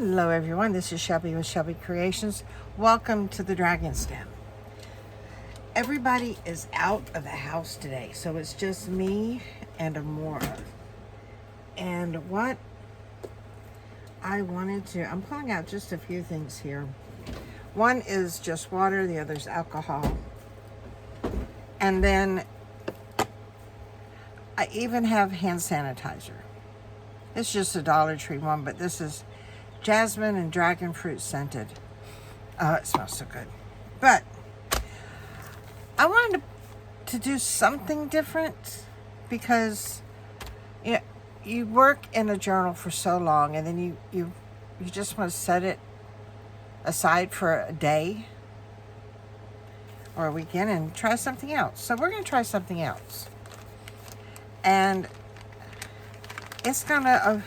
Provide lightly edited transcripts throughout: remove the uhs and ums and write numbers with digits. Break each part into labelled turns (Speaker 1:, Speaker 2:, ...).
Speaker 1: Hello everyone, this is Shelby with Shelby Creations. Welcome to the Dragon's Den. Everybody is out of the house today, so it's just me and Amora. And what I wanted to, I'm pulling out just a few things here. One is just water, the other is alcohol. And then I even have hand sanitizer. It's just a Dollar Tree one, but this is jasmine and dragon fruit scented. Oh, it smells so good. But I wanted to do something different because you work in a journal for so long, and then you just want to set it aside for a day or a weekend and try something else. So we're going to try something else. And it's going to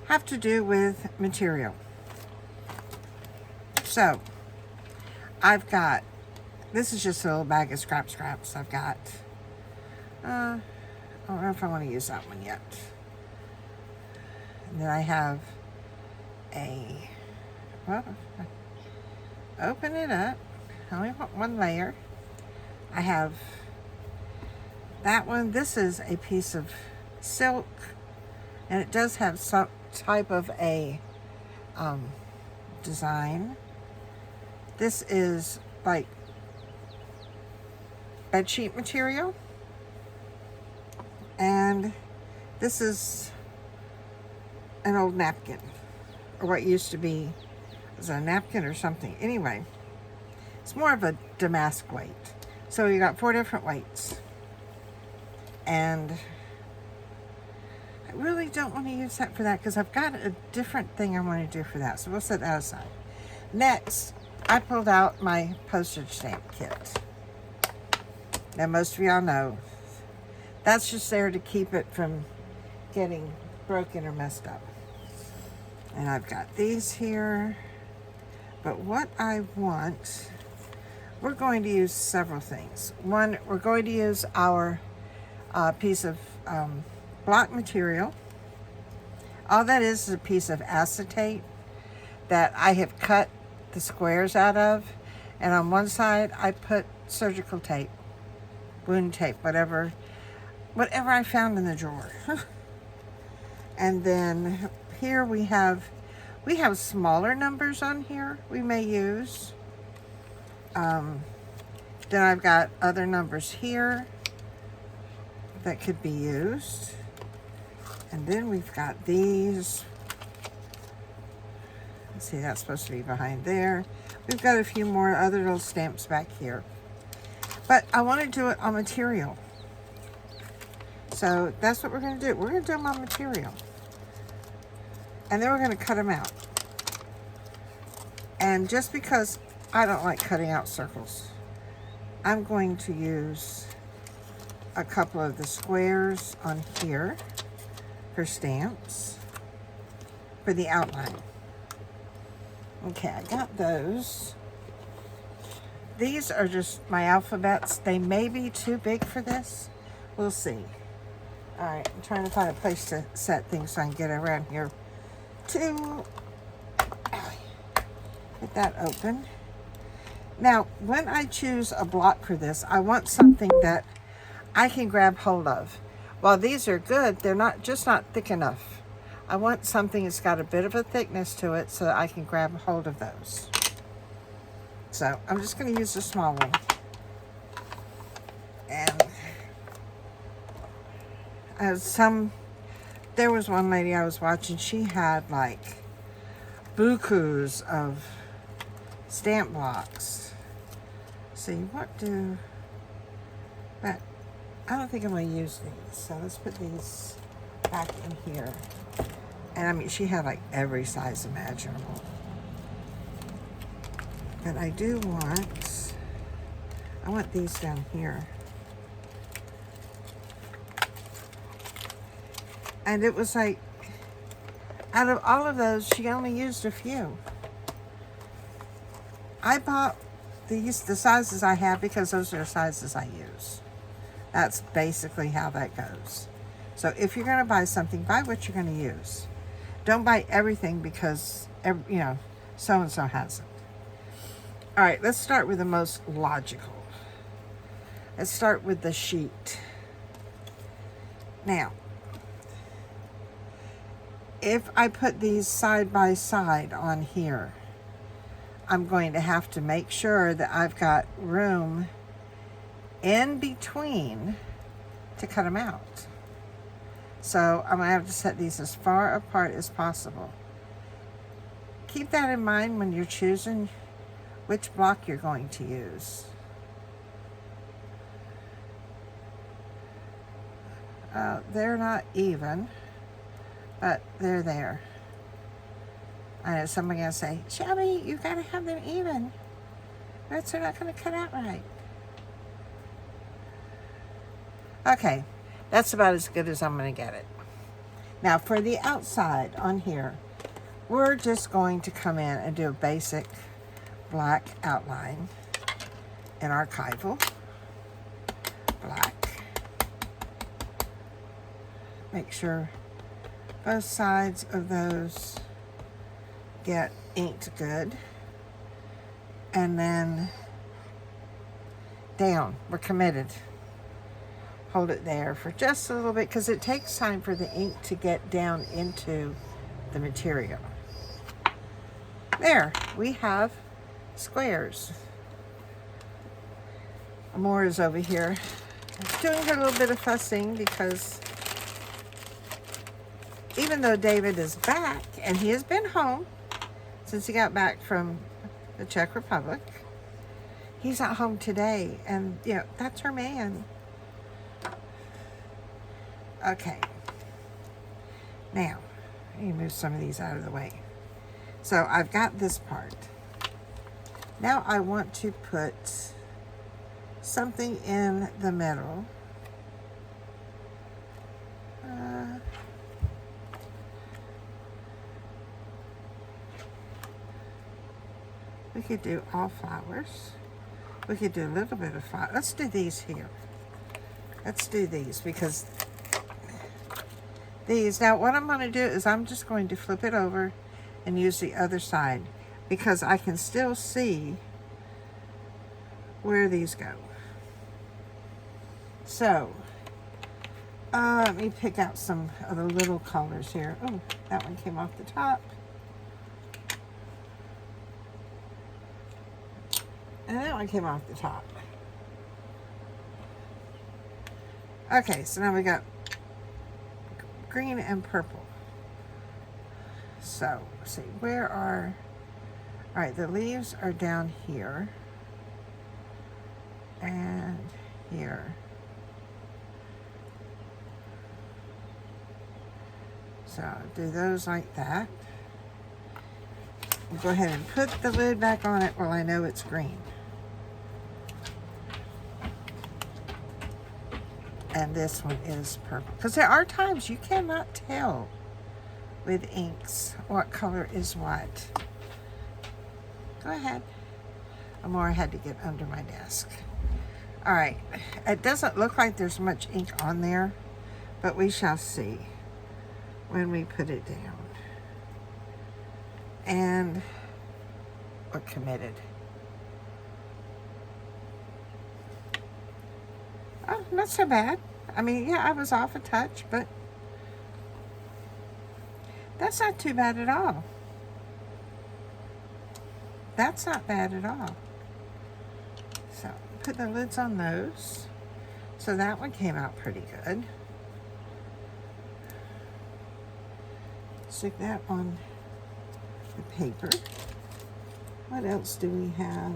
Speaker 1: have to do with material. So I've got, this is just a little bag of scraps. I've got, I don't know if I want to use that one yet. And then I have open it up. I only want one layer. I have that one. This is a piece of silk, and it does have some type of a design. This is like bedsheet material, and this is an old napkin, or what used to be was a napkin or something. Anyway, it's more of a damask weight. So you got 4 different weights, and I really don't want to use that for that because I've got a different thing I want to do for that. So we'll set that aside. Next, I pulled out my postage stamp kit. Now, most of y'all know that's just there to keep it from getting broken or messed up. And I've got these here. But what I want, we're going to use several things. One, we're going to use our piece of block material. All that is a piece of acetate that I have cut the squares out of, and on one side I put surgical tape, wound tape, whatever I found in the drawer. And then here we have smaller numbers on here we may use. Then I've got other numbers here that could be used. And then we've got these. Let's see, that's supposed to be behind there. We've got a few more other little stamps back here. But I want to do it on material. So that's what we're going to do. We're going to do them on material. And then we're going to cut them out. And just because I don't like cutting out circles, I'm going to use a couple of the squares on here for stamps for the outline. Okay, I got those. These are just my alphabets. They may be too big for this. We'll see. All right, I'm trying to find a place to set things so I can get around here to get that open. Now, when I choose a block for this, I want something that I can grab hold of. While these are good, they're not thick enough. I want something that's got a bit of a thickness to it so that I can grab hold of those. So I'm just going to use a small one. And there was one lady I was watching, she had like bukus of stamp blocks. See, but I don't think I'm going to use these. So let's put these back in here. And I mean, she had like every size imaginable. But I want these down here. And it was like, out of all of those, she only used a few. I bought the sizes I have because those are the sizes I use. That's basically how that goes. So if you're going to buy something, buy what you're going to use. Don't buy everything because, you know, so-and-so has it. All right, let's start with the most logical. Let's start with the sheet. Now, if I put these side by side on here, I'm going to have to make sure that I've got room in between to cut them out. So I'm going to have to set these as far apart as possible. Keep that in mind when you're choosing which block you're going to use. They're not even, but they're there. I know somebody's going to say, Shelby, you've got to have them even. That's they're not going to cut out right. Okay, that's about as good as I'm going to get it. Now for the outside on here, we're just going to come in and do a basic black outline in archival. Black. Make sure both sides of those get inked good. And then down, we're committed. Hold it there for just a little bit because it takes time for the ink to get down into the material. There, we have squares. Amore is over here doing her little bit of fussing because even though David is back, and he has been home since he got back from the Czech Republic, he's not home today, and you know, that's her man. Okay. Now, let me move some of these out of the way. So I've got this part. Now I want to put something in the middle. We could do all flowers. We could do a little bit of flower. Let's do these here. Let's do these because these, now what I'm going to do is I'm just going to flip it over and use the other side because I can still see where these go. So, let me pick out some of the little colors here. Oh, that one came off the top. And that one came off the top. Okay, so now we got green and purple. So, let's see, where are, all right, the leaves are down here and here. So, do those like that. We'll go ahead and put the lid back on it while I know it's green. And this one is purple. Because there are times you cannot tell with inks what color is what. Go ahead. Amore had to get under my desk. All right. It doesn't look like there's much ink on there, but we shall see when we put it down. And we're committed. Oh, not so bad. I mean, yeah, I was off a touch, but that's not too bad at all. That's not bad at all. So, put the lids on those. So that one came out pretty good. Stick that on the paper. What else do we have?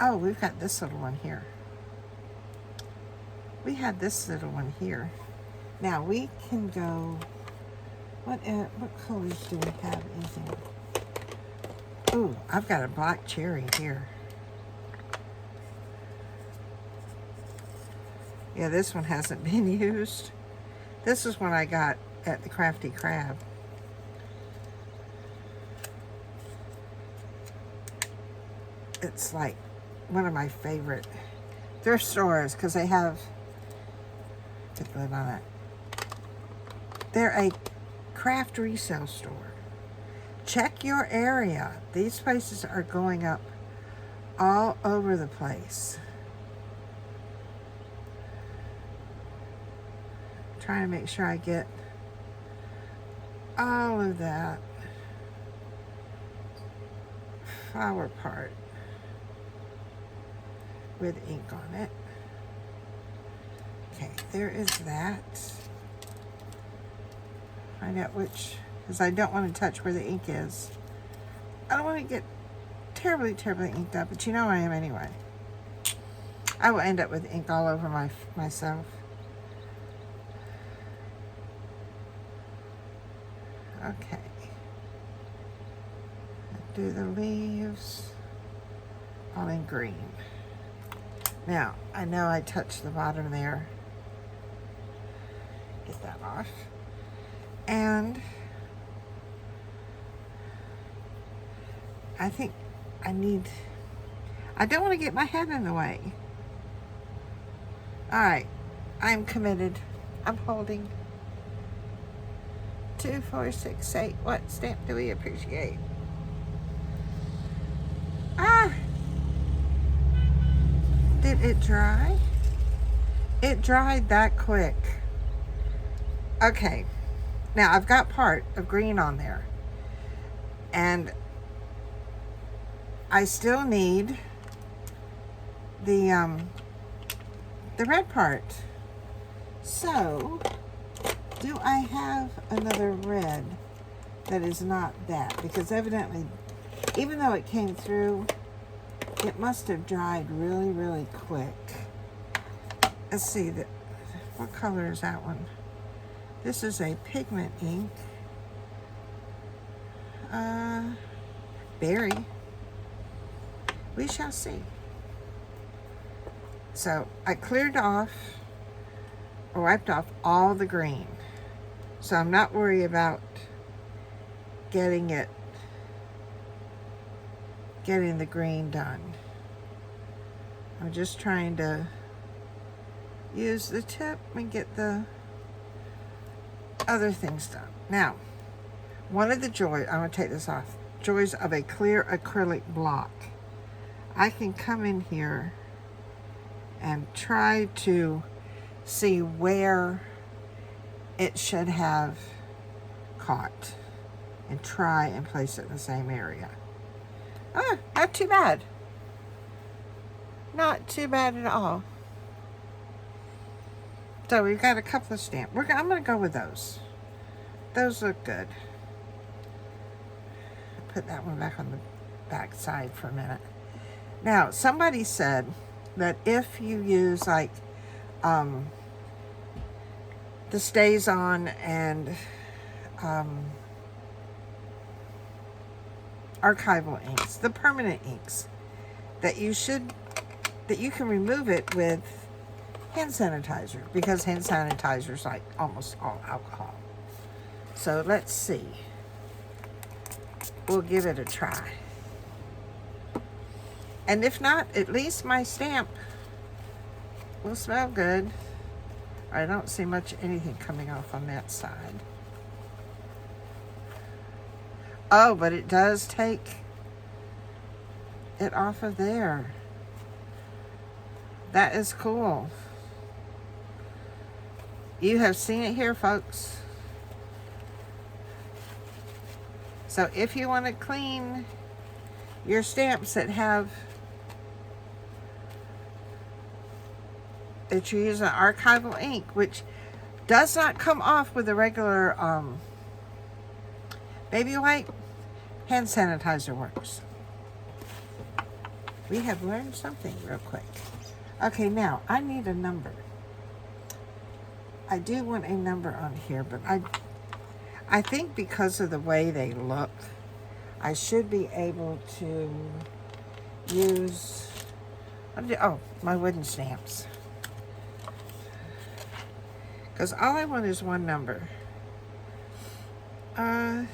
Speaker 1: Oh, we've got this little one here. We had this little one here. Now we can go, what colors do we have in here? Ooh, I've got a black cherry here. Yeah, this one hasn't been used. This is one I got at the Crafty Crab. It's like one of my favorite thrift stores because they have, put the lid on it. They're a craft resale store. Check your area. These prices are going up all over the place. Trying to make sure I get all of that flower part with ink on it. Okay, there is that. Find out which, because I don't want to touch where the ink is. I don't want to get terribly inked up, but you know I am anyway. I will end up with ink all over myself. Okay. Do the leaves all in green. Now, I know I touched the bottom there. Get that off. And I think I don't want to get my head in the way. All right, I'm committed. I'm holding 2, 4, 6, 8. What stamp do we appreciate? Did it dry? It dried that quick. Okay, now I've got part of green on there, and I still need the red part. So, do I have another red that is not that? Because evidently, even though it came through, it must have dried really quick. Let's see, what color is that one? This is a pigment ink. Berry. We shall see. So I cleared off, or wiped off all the green. So I'm not worried about getting the green done. I'm just trying to use the tip and get the other things done. Now, one of the joys, I'm going to take this off, joys of a clear acrylic block. I can come in here and try to see where it should have caught and try and place it in the same area. Not too bad. Not too bad at all. So we've got a couple of stamps. I'm going to go with those. Those look good. Put that one back on the back side for a minute. Now, somebody said that if you use like the StazOn and archival inks, the permanent inks, that you can remove it with hand sanitizer, because hand sanitizer is like almost all alcohol. So let's see. We'll give it a try. And if not, at least my stamp will smell good. I don't see much anything coming off on that side. Oh, but it does take it off of there. That is cool. You have seen it here, folks. So if you want to clean your stamps that you use an archival ink, which does not come off with a regular baby wipe, hand sanitizer works. We have learned something real quick. Okay, now I need a number. I do want a number on here, but I think because of the way they look, I should be able to use, my wooden stamps. Because all I want is one number. I'm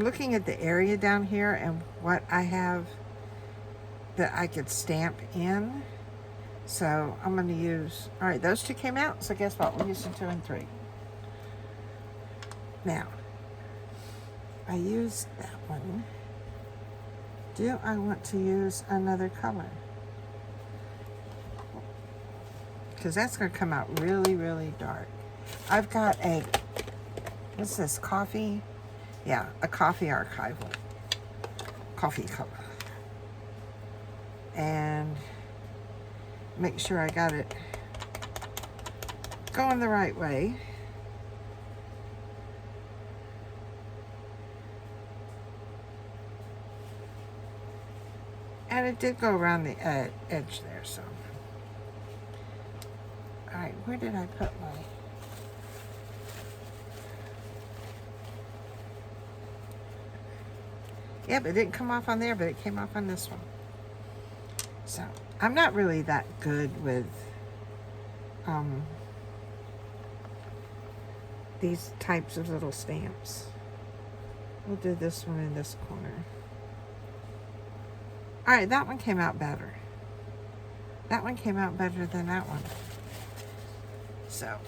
Speaker 1: looking at the area down here and what I have that I could stamp in. So I'm going to use, all right, those two came out. So guess what? We're using 2 and 3. Now, I used that one. Do I want to use another color? Because that's going to come out really, really dark. I've got a, what's this, coffee? Yeah, a coffee archival. Coffee color. And make sure I got it going the right way. And it did go around the edge there, so. All right, where did I put my... Yep, it didn't come off on there, but it came off on this one. So, I'm not really that good with these types of little stamps. We'll do this one in this corner. All right, that one came out better. That one came out better than that one. So,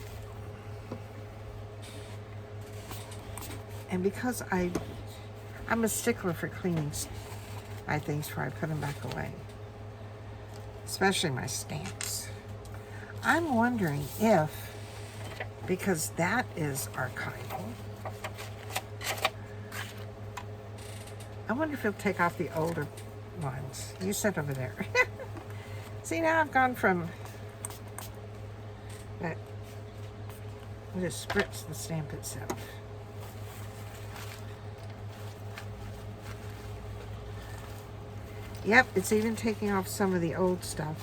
Speaker 1: and because I'm a stickler for cleaning my things before I put them back away, especially my stamps. I'm wondering if, because that is archival, I wonder if it'll take off the older ones. You sit over there. See, now I've gone from that. I'll just spritz the stamp itself. Yep, it's even taking off some of the old stuff.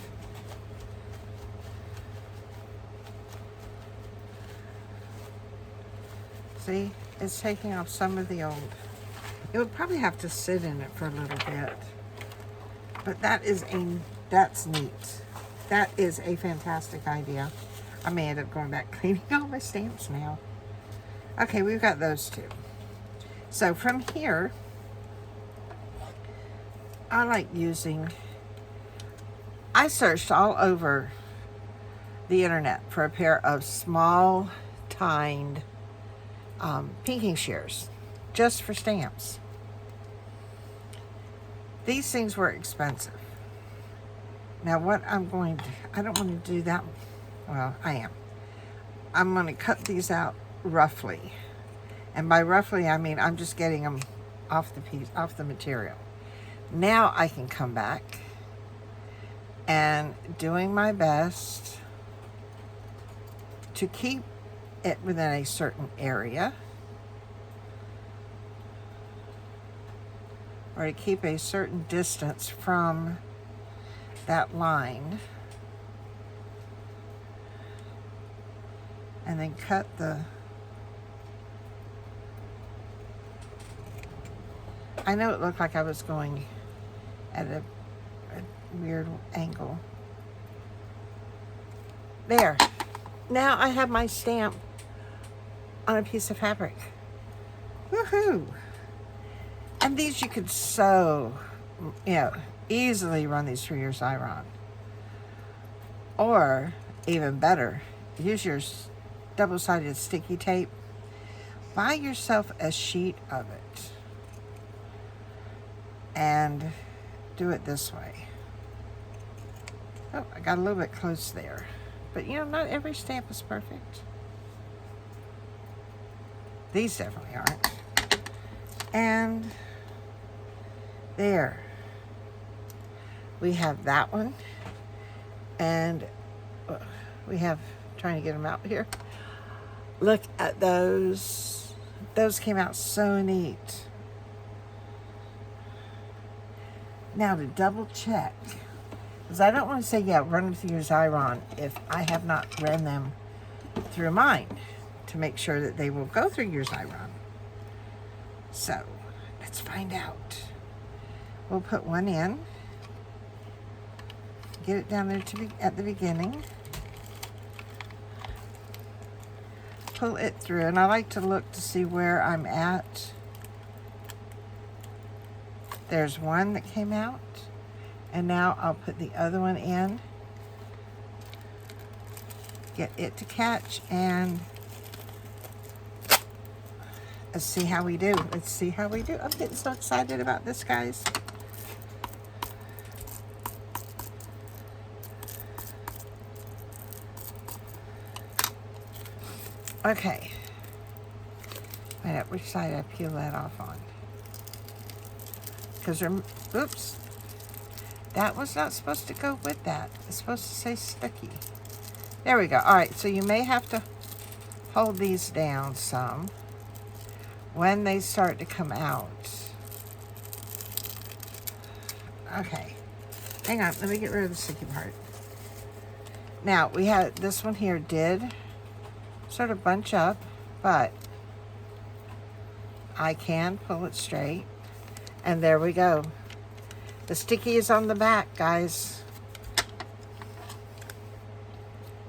Speaker 1: See, it's taking off some of the old. It would probably have to sit in it for a little bit. But that's neat. That is a fantastic idea. I may end up going back cleaning all my stamps now. Okay, we've got those two. So from here, I like using, I searched all over the internet for a pair of small tined pinking shears, just for stamps. These things were expensive. Now what I'm going to, I don't want to do that. Well, I am. I'm going to cut these out roughly. And by roughly, I mean I'm just getting them off the piece, off the material. Now I can come back and doing my best to keep it within a certain area, or to keep a certain distance from that line, and then cut the, I know it looked like I was going at a weird angle. There. Now I have my stamp on a piece of fabric. Woohoo! And these you could sew, easily run these through your Xyron. Or, even better, use your double-sided sticky tape. Buy yourself a sheet of it. And do it this way. Oh, I got a little bit close there. But not every stamp is perfect. These definitely aren't. And there. We have that one. And we have, trying to get them out here. Look at those. Those came out so neat. Now to double check, because I don't want to say, run them through your Xyron if I have not ran them through mine, to make sure that they will go through your Xyron. So, let's find out. We'll put one in, get it down there at the beginning, pull it through, and I like to look to see where I'm at. There's one that came out, and now I'll put the other one in, get it to catch, and Let's see how we do. Let's see how we do. I'm getting so excited about this, guys. Okay. Find out which side I peel that off on. Because, oops. That was not supposed to go with that. It's supposed to say sticky. There we go. All right, so you may have to hold these down some when they start to come out. Okay. Hang on, let me get rid of the sticky part. Now, we had this one here did sort of bunch up, but I can pull it straight. And there we go. The sticky is on the back, guys.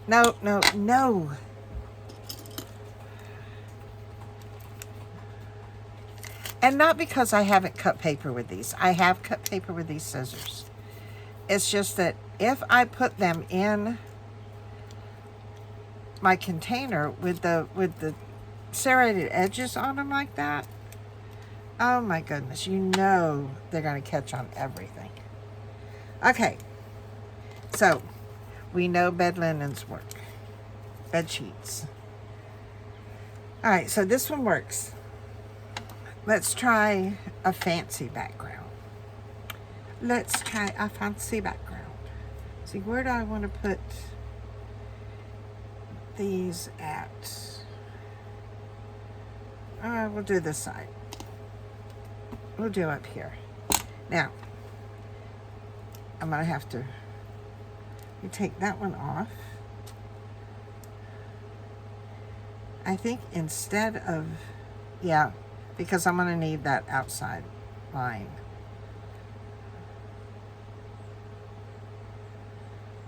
Speaker 1: No, no, no. And not because I haven't cut paper with these. I have cut paper with these scissors. It's just that if I put them in my container with the serrated edges on them like that, oh my goodness, you know they're going to catch on everything. Okay, so we know bed linens work. Bed sheets. All right, so this one works. Let's try a fancy background. Let's try a fancy background. See, where do I want to put these at? We'll do this side. We'll do up here. Now, I'm going to have to take that one off. I think instead of, yeah, because I'm going to need that outside line.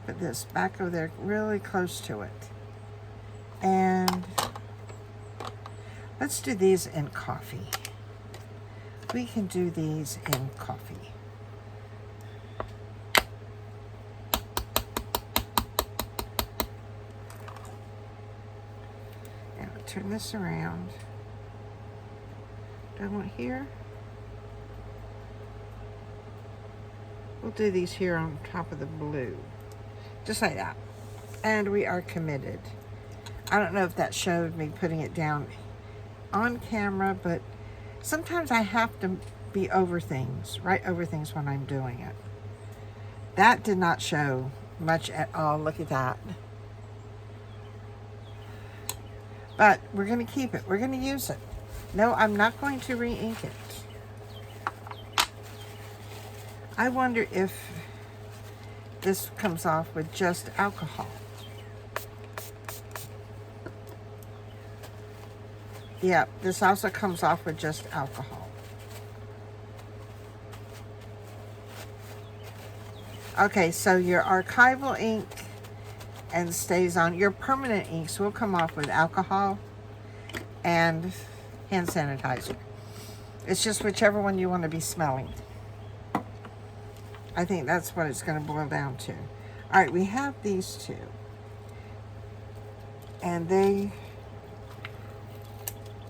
Speaker 1: Put this back over there really close to it. And let's do these in coffee. We can do these in coffee. Now turn this around. Do I want here? We'll do these here on top of the blue. Just like that. And we are committed. I don't know if that showed me putting it down on camera, but sometimes I have to be over things, right over things when I'm doing it. That did not show much at all. Look at that. But we're going to keep it. We're going to use it. No, I'm not going to re-ink it. I wonder if this comes off with just alcohol. Yeah, this also comes off with just alcohol. Okay, so your archival ink and stays on. Your permanent inks will come off with alcohol and hand sanitizer. It's just whichever one you want to be smelling. I think that's what it's going to boil down to. All right, we have these two. And they,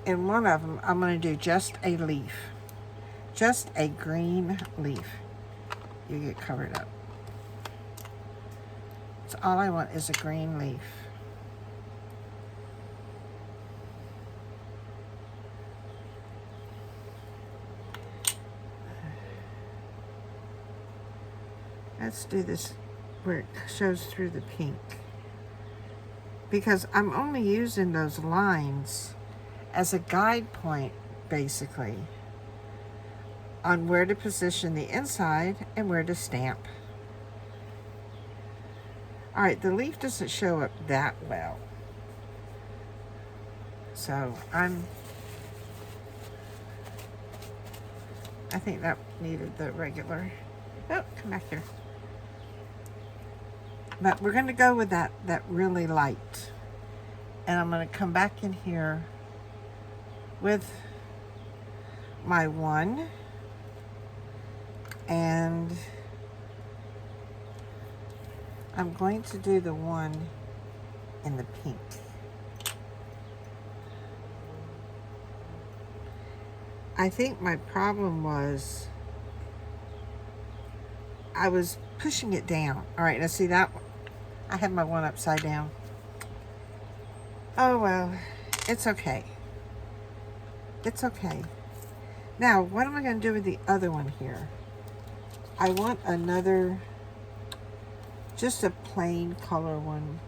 Speaker 1: in one of them, I'm going to do just a leaf. Just a green leaf. You get covered up. So all I want is a green leaf. Let's do this where it shows through the pink. Because I'm only using those lines as a guide point, basically, on where to position the inside and where to stamp. All right, the leaf doesn't show up that well. So I think that needed the regular. Oh, come back here. But we're going to go with that really light. And I'm going to come back in here with my one. And I'm going to do the one in the pink. I think my problem was I was pushing it down. All right, now see that one? I had my one upside down. Oh, well, it's okay. It's okay. Now, what am I going to do with the other one here? I want another, just a plain color one.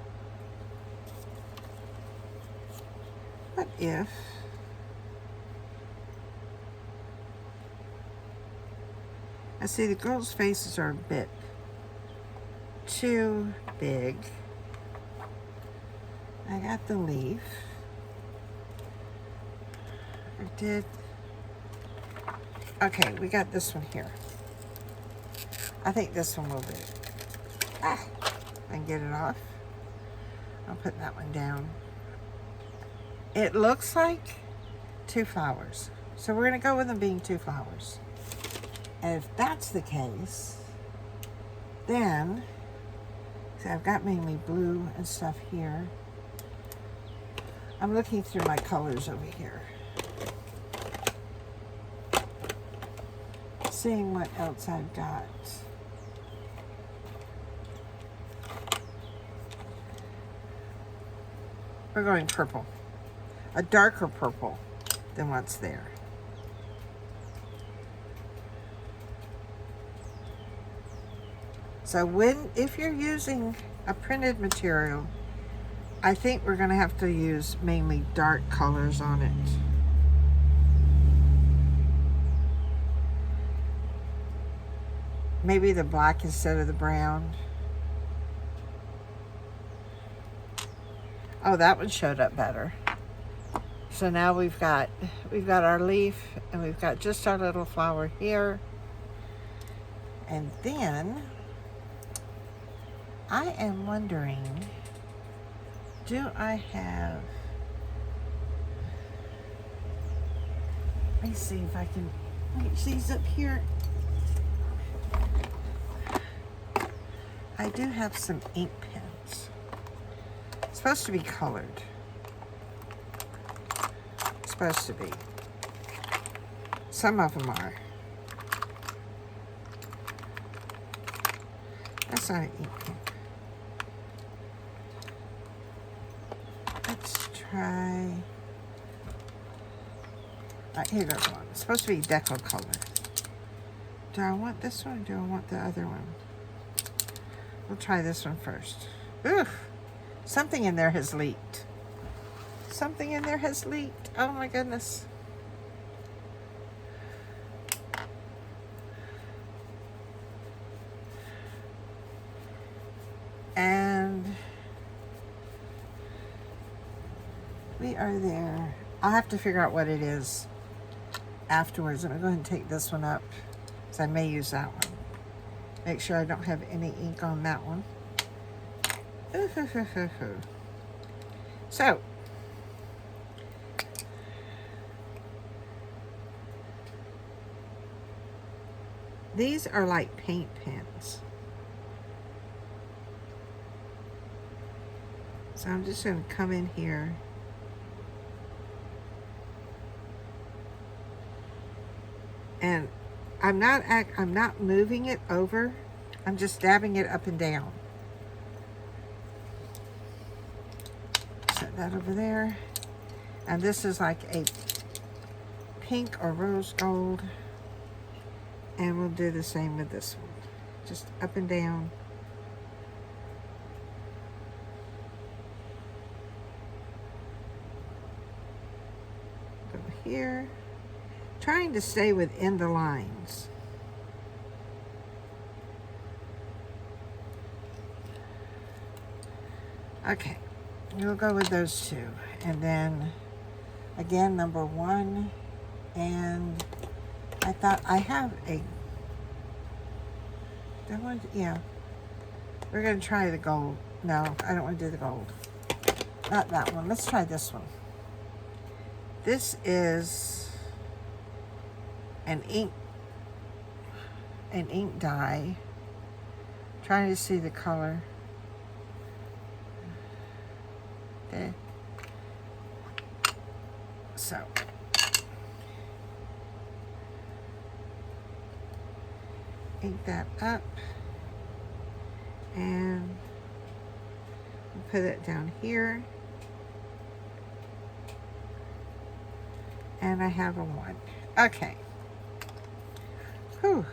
Speaker 1: What if I see the girls' faces are a bit too big. I got the leaf. I did. Okay, we got this one here. I think this one will do. Ah, I can get it off. I'll put that one down. It looks like 2 flowers. So we're gonna go with them being 2 flowers. And if that's the case, then, see, I've got mainly blue and stuff here. I'm looking through my colors over here, seeing what else I've got. We're going purple, a darker purple than what's there. So if you're using a printed material, I think we're going to have to use mainly dark colors on it. Maybe the black instead of the brown. Oh, that one showed up better. So now we've got our leaf, and we've got just our little flower here. And then I am wondering, do I have, let me see if I can reach these up here. I do have some ink pens. It's supposed to be colored. It's supposed to be. Some of them are. That's not an ink pen. Let's try. Here goes one. It's supposed to be deco color. Do I want this one or do I want the other one? We'll try this one first. Oof! Something in there has leaked. Something in there has leaked. Oh my goodness. And we are there. I'll have to figure out what it is afterwards. I'm going to go ahead and take this one up, because I may use that one. Make sure I don't have any ink on that one. So, these are like paint pens. So I'm just going to come in here. And I'm not moving it over. I'm just dabbing it up and down. Set that over there. And this is like a pink or rose gold. And we'll do the same with this one. Just up and down. Go here. Trying to stay within the lines. Okay, we'll go with those two. And then, again, number 1. And I thought I have a, yeah. We're going to try the gold. No, I don't want to do the gold. Not that one. Let's try this one. This is an ink dye. Trying to see the color. Okay. ink that up and put it down here. And I have a 1. Okay. Whew.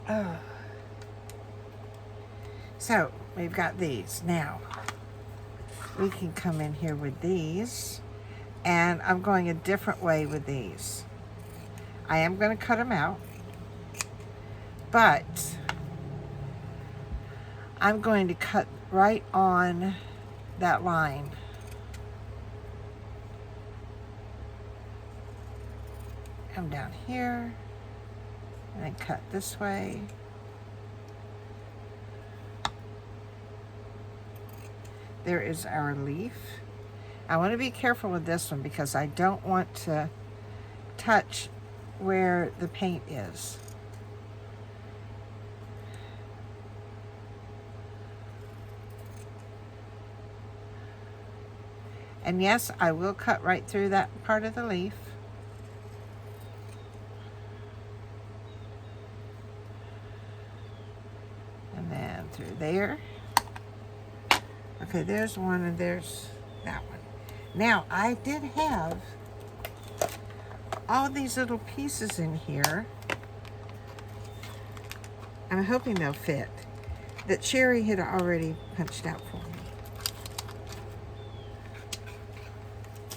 Speaker 1: Oh. So, we've got these. Now, we can come in here with these. And I'm going a different way with these. I am going to cut them out. But I'm going to cut right on that line. Come down here and then cut this way. There is our leaf. I want to be careful with this one because I don't want to touch where the paint is. And yes, I will cut right through that part of the leaf. And then through there. Okay, there's one and there's that one. Now, I did have all these little pieces in here. I'm hoping they'll fit. That Sherry had already punched out for me.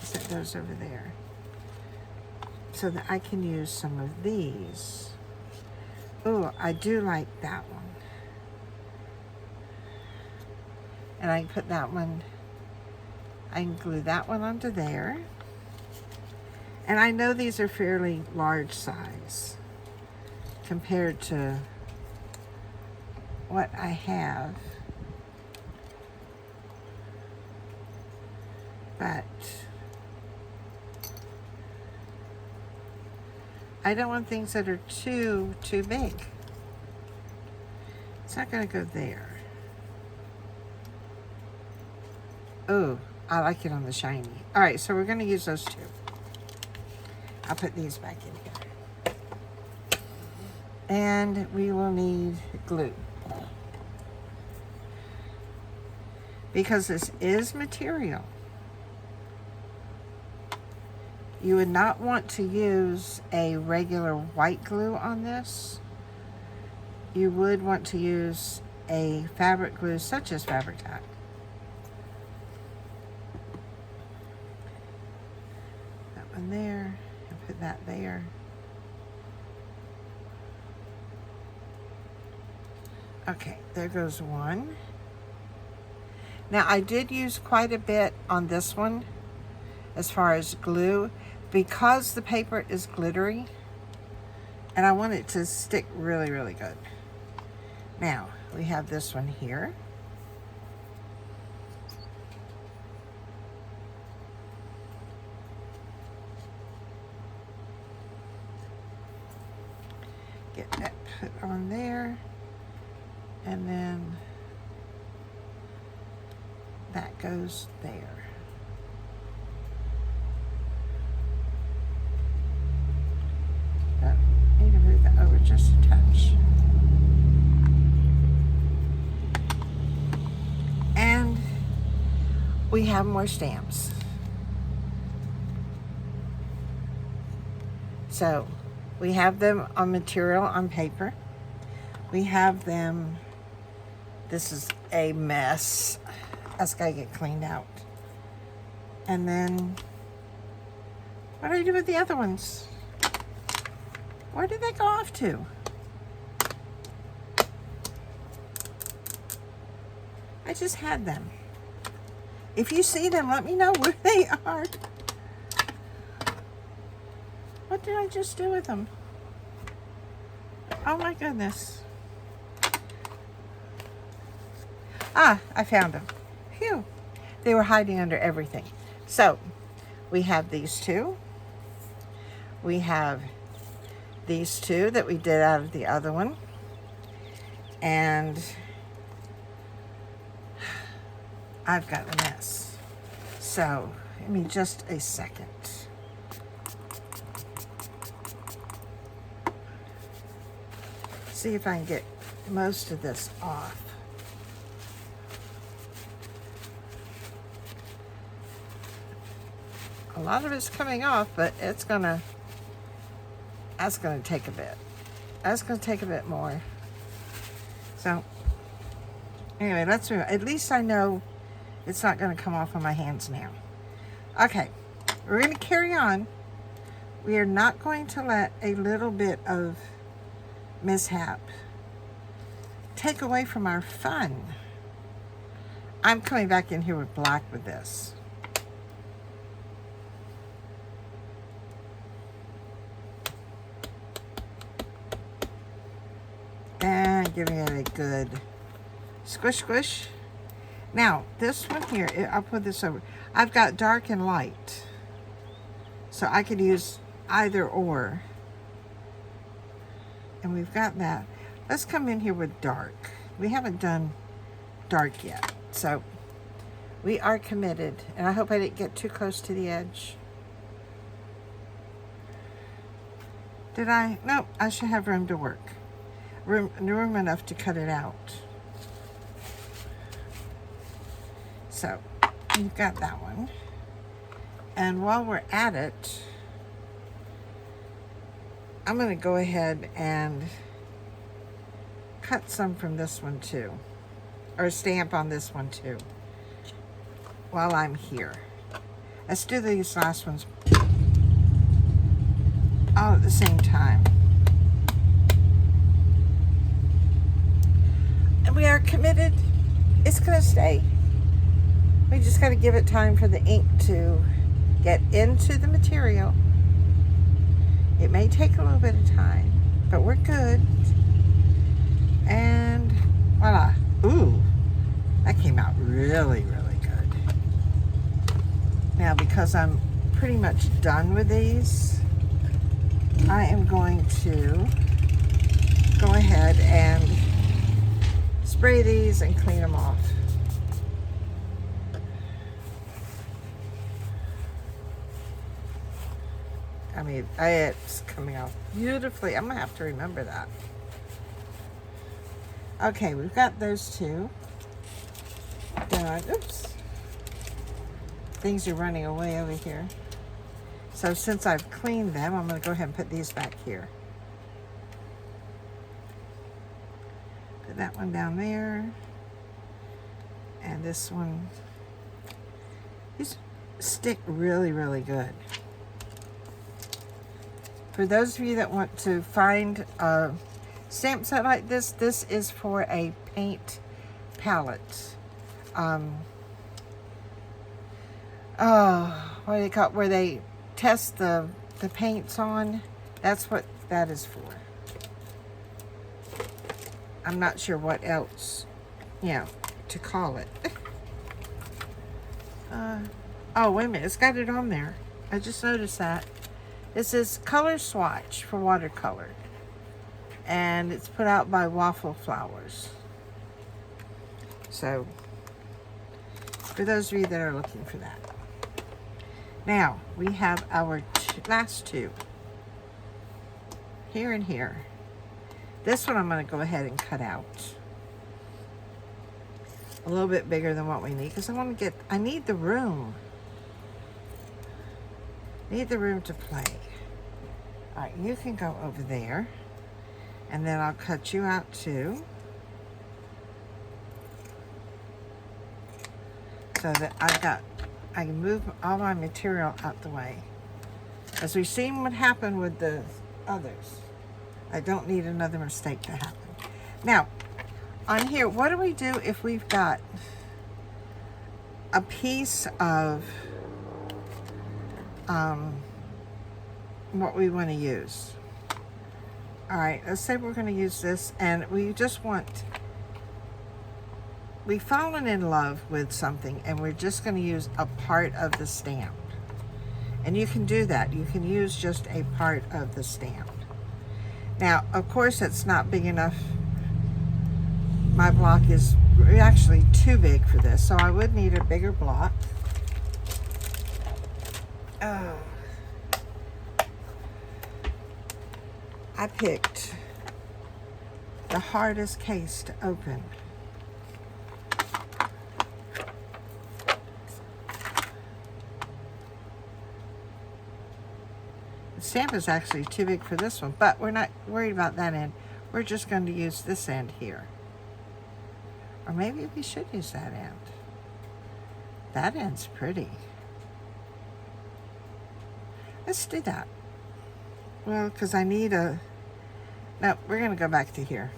Speaker 1: Set those over there. So that I can use some of these. Oh, I do like that one. And I can put that one, I can glue that one onto there. And I know these are fairly large size compared to what I have. But I don't want things that are too big. It's not going to go there. Oh, I like it on the shiny. All right, so we're going to use those two. I'll put these back in here. And we will need glue. Because this is material. You would not want to use a regular white glue on this. You would want to use a fabric glue such as Fabri-Tac. That one there, and put that there. Okay, there goes one. Now I did use quite a bit on this one as far as glue because the paper is glittery and I want it to stick really, really good. Now we have this one here. Get that put on there, and then that goes there. Oh, need to move that over just a touch. And we have more stamps. So we have them on material on paper. We have them, this is a mess. That's gotta get cleaned out. And then, what do I do with the other ones? Where did they go off to? I just had them. If you see them, let me know where they are. What did I just do with them? Oh my goodness. Ah, I found them. Phew. They were hiding under everything. So, we have these two. We have these two that we did out of the other one. And I've got a mess. So, give me just a second. see if I can get most of this off. A lot of it's coming off, but that's gonna take a bit. That's gonna take a bit more. So anyway, let's move. At least I know it's not gonna come off on my hands now. Okay, we're gonna carry on. We are not going to let a little bit of mishap take away from our fun. I'm coming back in here with black with this. And giving it a good squish, squish. Now, this one here, I'll put this over. I've got dark and light. So I could use either or. And we've got that. Let's come in here with dark. We haven't done dark yet. So we are committed. And I hope I didn't get too close to the edge. Did I? Nope, I should have room to work. Room enough to cut it out. So you've got that one. And while we're at it, I'm going to go ahead and cut some from this one too. Or stamp on this one too. While I'm here. Let's do these last ones all at the same time. And we are committed. It's going to stay. We just got to give it time for the ink to get into the material. It may take a little bit of time, but we're good. And voila. Ooh, that came out really, really good. Now, because I'm pretty much done with these, I am going to go ahead and spray these and clean them off. I mean, it's coming out beautifully. I'm gonna have to remember that. Okay, we've got those two done. Oops. Things are running away over here. So since I've cleaned them, I'm gonna go ahead and put these back here. Put that one down there. And this one. These stick really, really good. For those of you that want to find a stamp set like this, this is for a paint palette. What do they call it? Where they test the paints on. That's what that is for. I'm not sure what else, to call it. Oh, wait a minute. It's got it on there. I just noticed that. This is Color Swatch for watercolor. And it's put out by Waffle Flowers. So, for those of you that are looking for that. Now, we have our last two. Here and here. This one I'm going to go ahead and cut out. A little bit bigger than what we need. Because I need the room. Need the room to play. All right, you can go over there. And then I'll cut you out too. So that I can move all my material out the way. As we've seen what happened with the others. I don't need another mistake to happen. Now, on here, what do we do if we've got a piece of what we want to use? All right, let's say we're going to use this, and we've fallen in love with something, and we're just going to use a part of the stamp. And you can do that. You can use just a part of the stamp. Now, of course, it's not big enough. My block is actually too big for this, so I would need a bigger block. I picked the hardest case to open. The stamp is actually too big for this one, but we're not worried about that end. We're just going to use this end here. Or maybe we should use that end. That end's pretty. Let's do that. Well, because I need a... No, we're going to go back to here.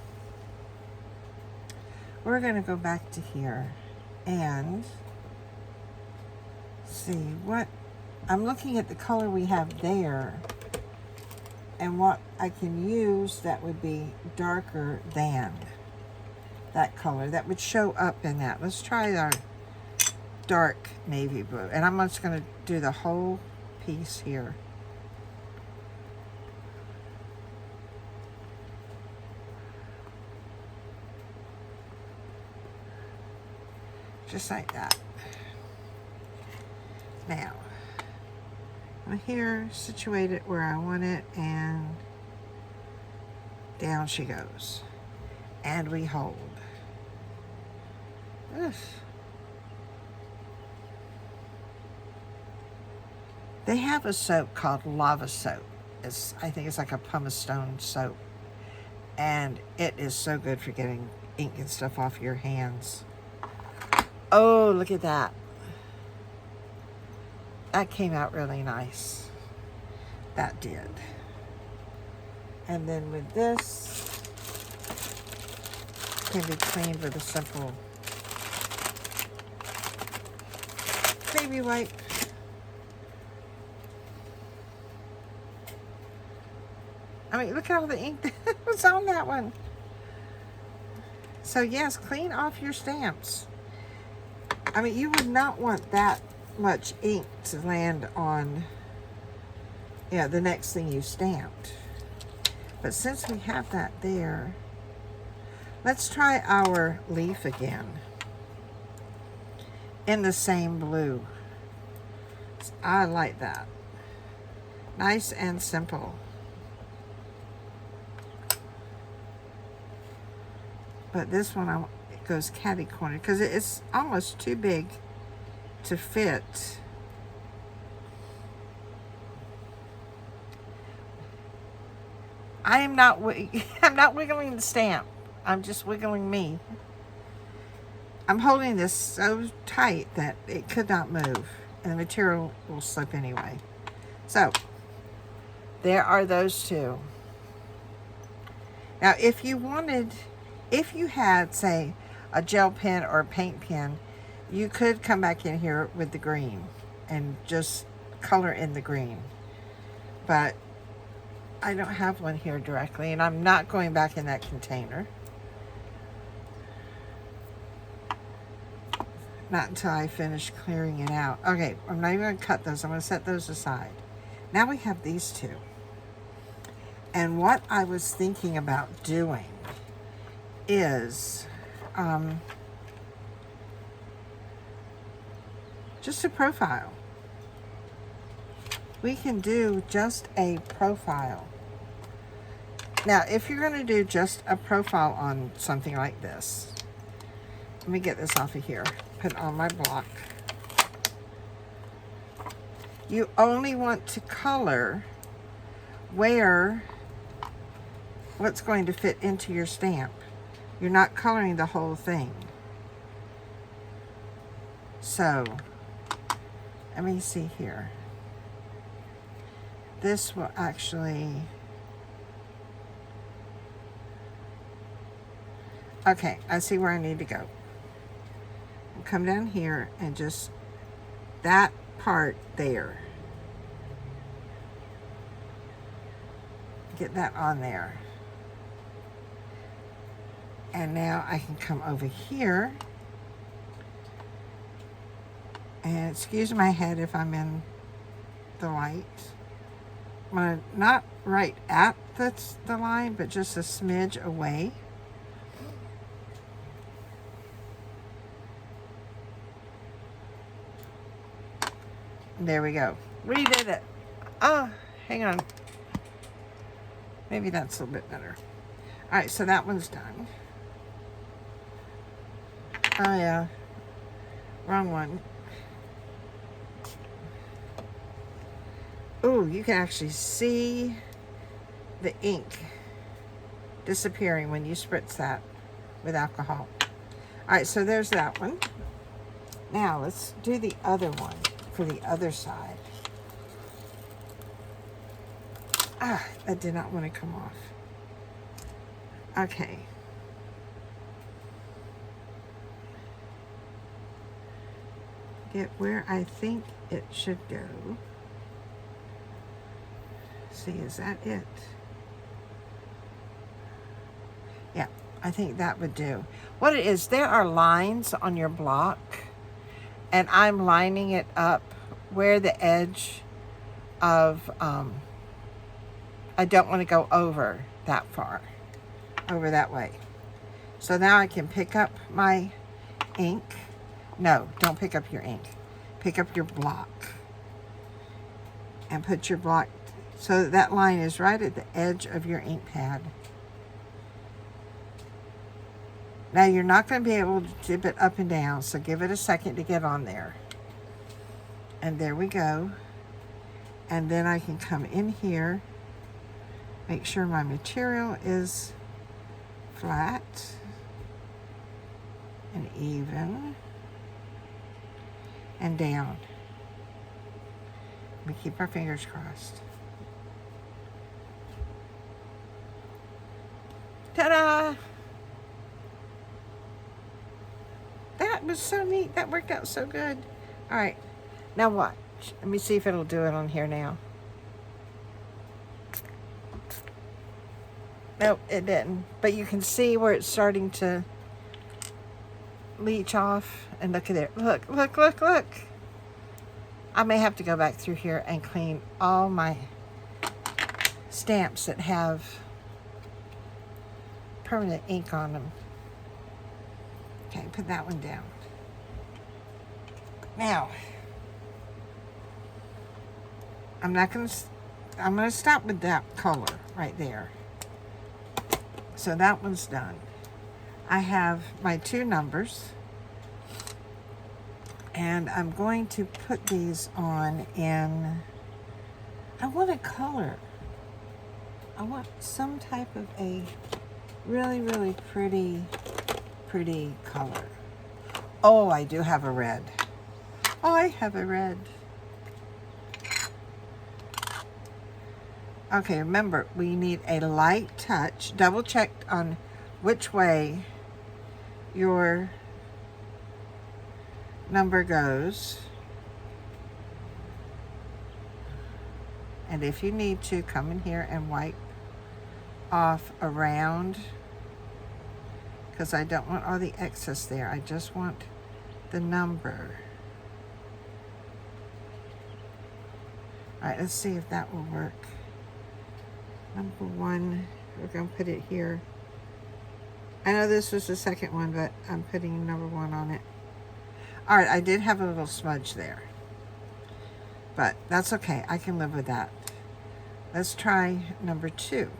Speaker 1: We're going to go back to here and see what... I'm looking at the color we have there and what I can use that would be darker than that color. That would show up in that. Let's try our dark navy blue. And I'm just going to do the whole piece here. Just like that. Now, I'm here, situate it where I want it, and down she goes. And we hold. Ugh. They have a soap called Lava Soap. I think it's like a pumice stone soap. And it is so good for getting ink and stuff off your hands. Oh, look at that. That came out really nice. That did. And then with this, can be cleaned with a simple baby wipe. I mean, look at all the ink that was on that one. So yes, clean off your stamps. I mean, you would not want that much ink to land on, the next thing you stamped. But since we have that there, let's try our leaf again in the same blue. I like that. Nice and simple. But this one, it goes catty corner because it's almost too big to fit. I'm not wiggling the stamp. I'm just wiggling me. I'm holding this so tight that it could not move, and the material will slip anyway. So, there are those two. Now, if you had, say, a gel pen or a paint pen, you could come back in here with the green and just color in the green. But I don't have one here directly, and I'm not going back in that container. Not until I finish clearing it out. Okay, I'm not even going to cut those. I'm going to set those aside. Now we have these two. And what I was thinking about doing is just a profile. We can do just a profile. Now, if you're going to do just a profile on something like this, let me get this off of here, put it on my block. You only want to color what's going to fit into your stamp. You're not coloring the whole thing. So, let me see here. This will actually... Okay, I see where I need to go. I'll come down here and just that part there. Get that on there. And now I can come over here. And excuse my head if I'm in the light. I'm gonna, not right at the line, but just a smidge away. There we go. Redid it. Oh, hang on. Maybe that's a little bit better. All right, so that one's done. Oh yeah, wrong one. Ooh, you can actually see the ink disappearing when you spritz that with alcohol. All right, so there's that one. Now let's do the other one for the other side. Ah, that did not want to come off. Okay. Get where I think it should go. See, is that it? Yeah, I think that would do. What it is, there are lines on your block, and I'm lining it up where the edge of, I don't want to go over that far, over that way. So now I can pick up my ink. No, don't pick up your ink. Pick up your block and put your block so that, that line is right at the edge of your ink pad. Now you're not going to be able to dip it up and down, so give it a second to get on there. And there we go. And then I can come in here, make sure my material is flat and even and down. We keep our fingers crossed. Ta-da! That was so neat. That worked out so good. All right, now watch. Let me see if it'll do it on here now. Nope, it didn't. But you can see where it's starting to leach off. And look at it. Look, look, look, look. I may have to go back through here and clean all my stamps that have permanent ink on them. Okay, put that one down. Now, I'm going to stop with that color right there. So that one's done. I have my two numbers, and I'm going to put these on in, I want a color. I want some type of a really, really pretty color. Oh, I do have a red. I have a red. Okay, remember, we need a light touch. Double check on which way your number goes. And if you need to, come in here and wipe off around, because I don't want all the excess there. I just want the number. All right, let's see if that will work. Number one, we're going to put it here. I know this was the second one, but I'm putting number one on it. All right, I did have a little smudge there, but that's okay. I can live with that. Let's try number two.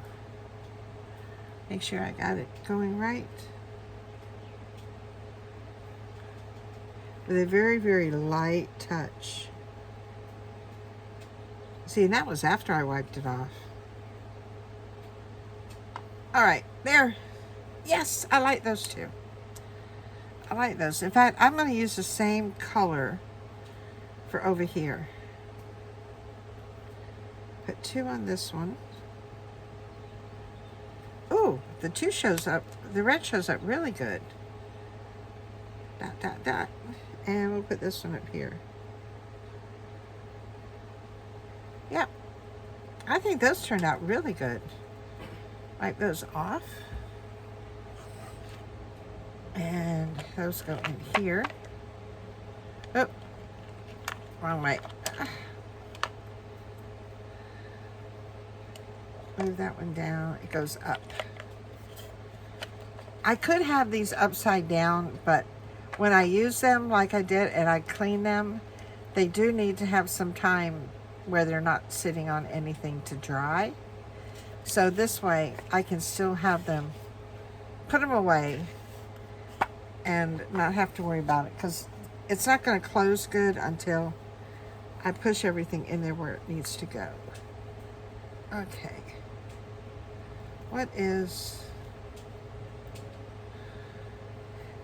Speaker 1: Make sure I got it going right. With a very, very light touch. See, and that was after I wiped it off. All right, there. Yes, I like those two. I like those. In fact, I'm going to use the same color for over here. Put two on this one. Ooh, the two shows up. The red shows up really good. Dot, dot, dot. And we'll put this one up here. Yep. I think those turned out really good. Wipe those off. And those go in here. Oh, wrong way. Move that one down. It goes up. I could have these upside down, but when I use them like I did and I clean them, they do need to have some time where they're not sitting on anything to dry. So this way I can still have them, put them away and not have to worry about it, because it's not going to close good until I push everything in there where it needs to go. Okay. What is...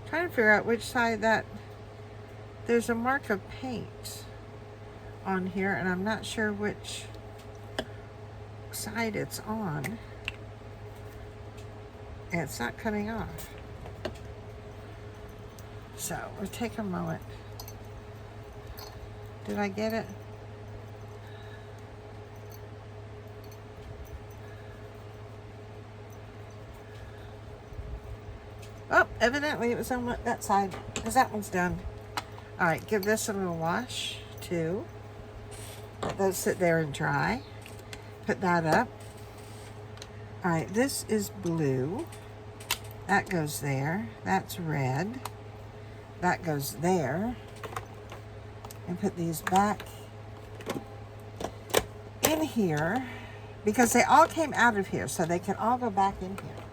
Speaker 1: trying to figure out which side that... there's a mark of paint on here, and I'm not sure which side it's on. And it's not coming off. So, we'll take a moment. Did I get it? Oh, evidently it was on that side, because that one's done. All right, give this a little wash, too. Let those sit there and dry. Put that up. All right, this is blue. That goes there. That's red. That goes there. And put these back in here, because they all came out of here, so they can all go back in here.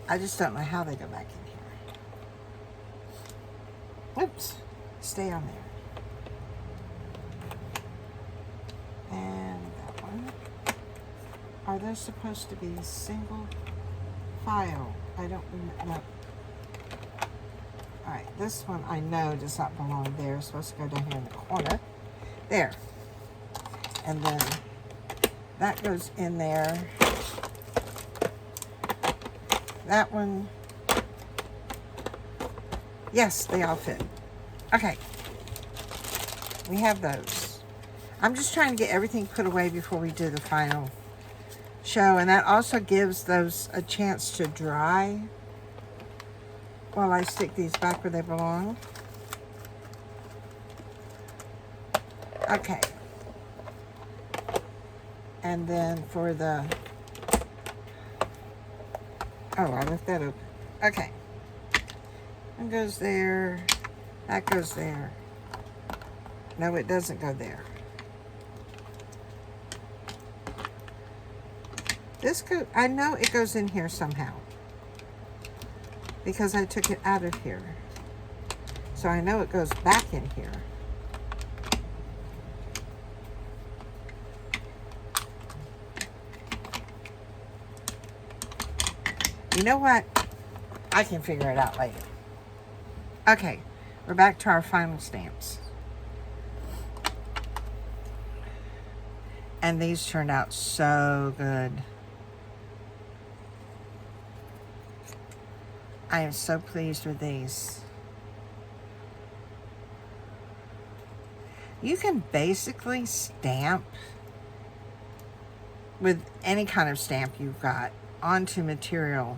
Speaker 1: I just don't know how they go back in here. Oops. Stay on there. And that one. Are those supposed to be single file? I don't know. Alright, this one I know does not belong there. It's supposed to go down here in the corner. There. And then that goes in there. That one. Yes, they all fit. Okay. We have those. I'm just trying to get everything put away before we do the final show. And that also gives those a chance to dry while I stick these back where they belong. Okay. And then for the... oh, I left that open. Okay. That goes there. That goes there. No, it doesn't go there. This go... I know it goes in here somehow, because I took it out of here. So I know it goes back in here. You know what? I can figure it out later. Okay, we're back to our final stamps. And these turned out so good. I am so pleased with these. You can basically stamp with any kind of stamp you've got onto material.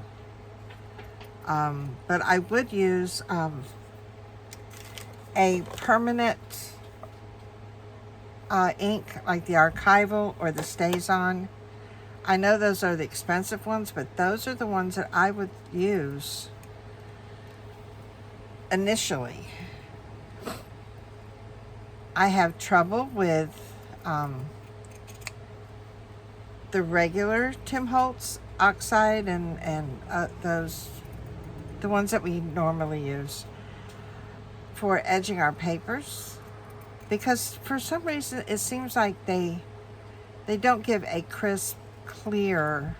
Speaker 1: But I would use a permanent ink, like the Archival or the StazOn. I know those are the expensive ones, but those are the ones that I would use initially. I have trouble with the regular Tim Holtz oxide and those, the ones that we normally use for edging our papers, because for some reason it seems like they don't give a crisp, clear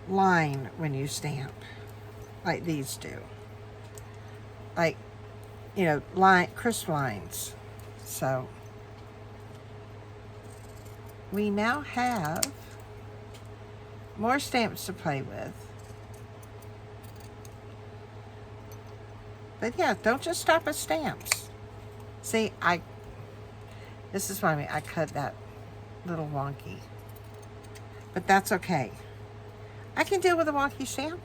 Speaker 1: line when you stamp like these do. Like, you know, crisp lines. So we now have more stamps to play with. But yeah, don't just stop at stamps. See, this is what I mean. I cut that little wonky. But that's okay. I can deal with a wonky stamp.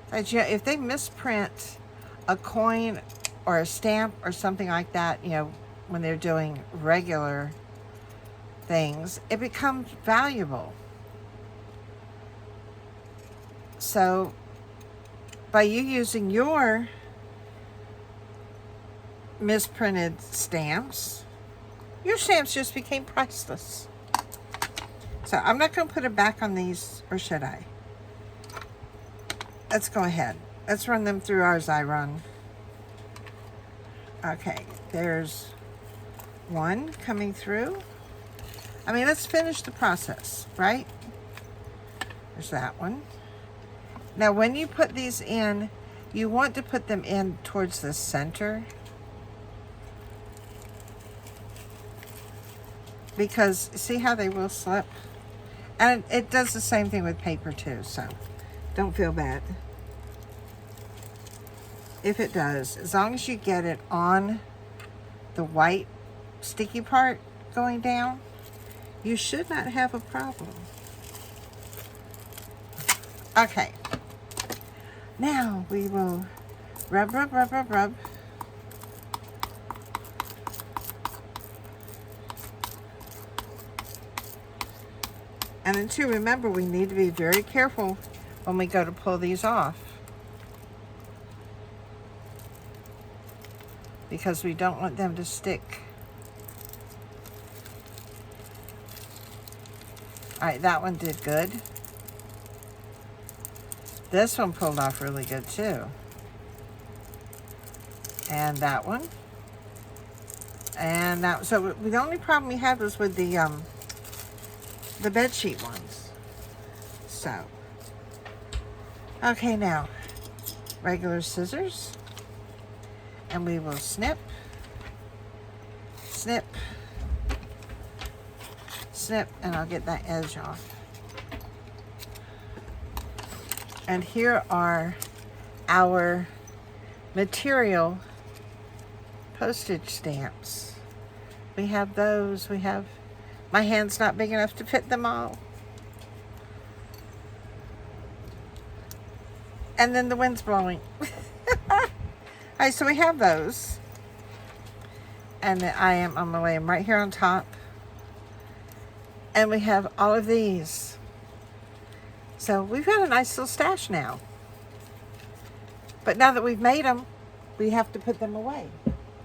Speaker 1: But yeah, if they misprint a coin or a stamp or something like that, you know, when they're doing regular things, it becomes valuable. So by you using your misprinted stamps, your stamps just became priceless. So I'm not going to put it back on these, or should I? Let's go ahead. Let's run them through our Xyron. Okay, there's one coming through. I mean, let's finish the process, right? There's that one. Now, when you put these in, you want to put them in towards the center, because see how they will slip? And it does the same thing with paper too, so don't feel bad if it does. As long as you get it on the white sticky part going down, you should not have a problem. Okay. Now we will rub, rub, rub, rub, rub. And then too, remember, we need to be very careful when we go to pull these off, because we don't want them to stick. All right, that one did good. This one pulled off really good too. And that one. And that, so the only problem we had was with the bed sheet ones. So, okay, now regular scissors, and we will snip, snip, snip, and I'll get that edge off. And here are our material postage stamps. We have those. We have, my hand's not big enough to fit them all. And then the wind's blowing. All right, so we have those. And then I'm gonna lay them right here on top. And we have all of these. So we've got a nice little stash now. But now that we've made them, we have to put them away,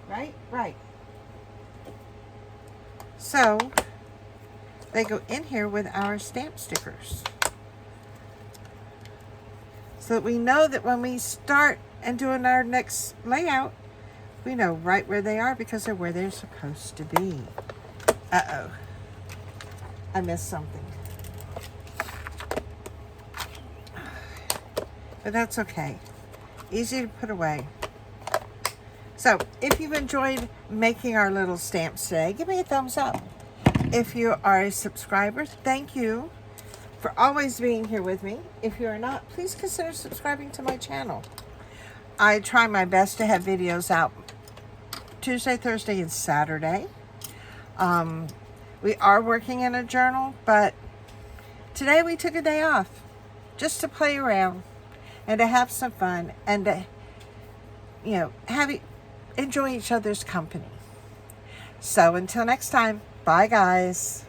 Speaker 1: right? Right. So they go in here with our stamp stickers, so that we know that when we start and doing our next layout, we know right where they are, because they're where they're supposed to be. Uh-oh. I missed something. But that's okay. Easy to put away. So, if you've enjoyed making our little stamps today, give me a thumbs up. If you are a subscriber, thank you for always being here with me. If you are not, please consider subscribing to my channel. I try my best to have videos out Tuesday, Thursday, and Saturday. We are working in a journal, but today we took a day off just to play around and to have some fun and to, you know, enjoy each other's company. So until next time, bye guys.